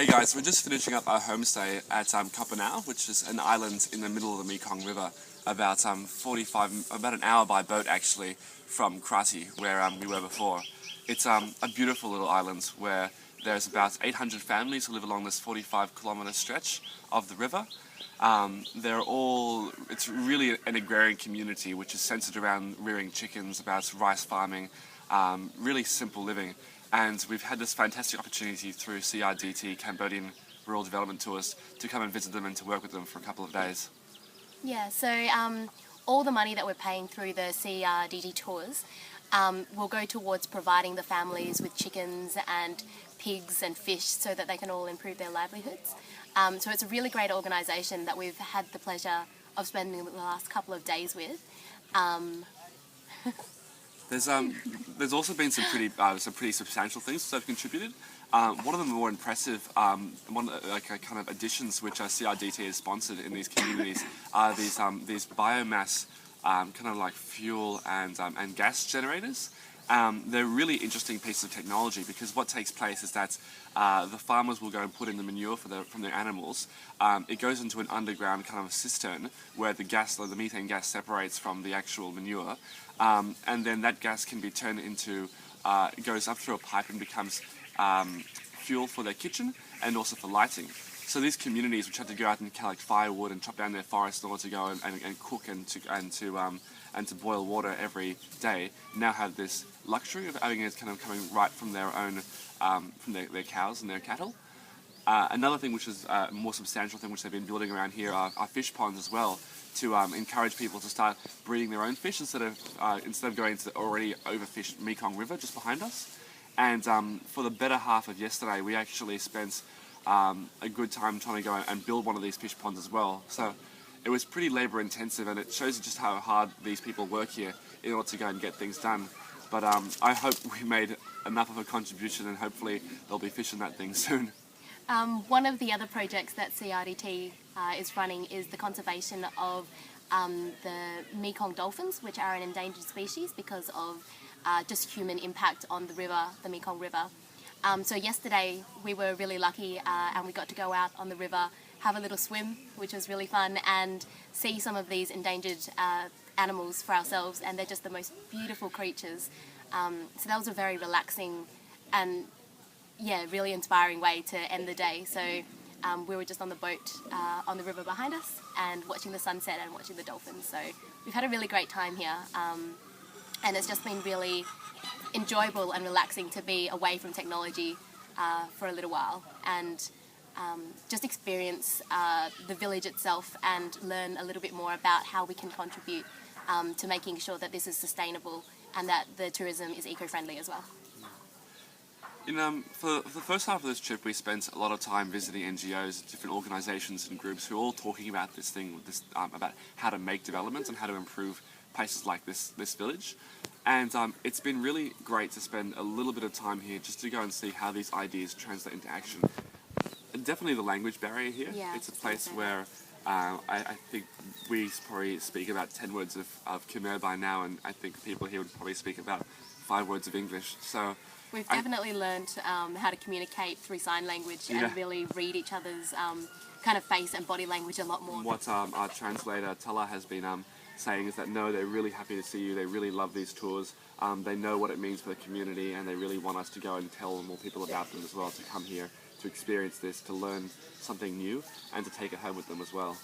Hey guys, we're just finishing up our homestay at Koh Pdao, which is an island in the middle of the Mekong River, about about an hour by boat actually from Kratie, where we were before. It's a beautiful little island where there's about 800 families who live along this 45-kilometre stretch of the river. It's really an agrarian community which is centred around rearing chickens, about rice farming, really simple living. And we've had this fantastic opportunity through CRDT, Cambodian Rural Development Tours, to come and visit them and to work with them for a couple of days. Yeah, so all the money that we're paying through the CRDT tours will go towards providing the families with chickens and pigs and fish so that they can all improve their livelihoods. So it's a really great organisation that we've had the pleasure of spending the last couple of days with. There's also been some pretty substantial things that have contributed. One of the more impressive kind of additions which CRDT has sponsored in these communities are these biomass kind of like fuel and gas generators. They're really interesting pieces of technology because what takes place is that the farmers will go and put in the manure from their animals. It goes into an underground kind of cistern where the methane gas separates from the actual manure, and then that gas can be turned into, it goes up through a pipe and becomes fuel for their kitchen and also for lighting. So these communities which had to go out and collect firewood and chop down their forest in order to go and cook and to boil water every day now have this luxury of having it kind of coming right from their own from their cows and their cattle. Another thing which is a more substantial thing which they've been building around here are fish ponds as well, to encourage people to start breeding their own fish instead of going to the already overfished Mekong River just behind us. And for the better half of yesterday, we actually spent a good time trying to go and build one of these fish ponds as well. So it was pretty labour intensive, and it shows you just how hard these people work here in order to go and get things done. But I hope we made enough of a contribution, and hopefully there'll be fish in that thing soon. One of the other projects that CRDT is running is the conservation of the Mekong dolphins, which are an endangered species because of just human impact on the river, the Mekong River. So yesterday we were really lucky and we got to go out on the river, have a little swim, which was really fun, and see some of these endangered animals for ourselves, and they're just the most beautiful creatures. So that was a very relaxing and really inspiring way to end the day. So we were just on the boat on the river behind us and watching the sunset and watching the dolphins. So we've had a really great time here, and it's just been really enjoyable and relaxing to be away from technology for a little while and just experience the village itself and learn a little bit more about how we can contribute to making sure that this is sustainable and that the tourism is eco-friendly as well. For the first half of this trip, we spent a lot of time visiting NGOs, different organisations and groups who are all talking about this thing, about how to make developments and how to improve places like this village. And it's been really great to spend a little bit of time here just to go and see how these ideas translate into action. Definitely the language barrier here. Yeah, it's a place where I think we probably speak about 10 words of Khmer by now, and I think people here would probably speak about 5 words of English. So we've definitely learned how to communicate through sign language and really read each other's kind of face and body language a lot more. What our translator, Tala, has been saying is that no, they're really happy to see you, they really love these tours, they know what it means for the community, and they really want us to go and tell more people about them as well, to come here, to experience this, to learn something new, and to take it home with them as well.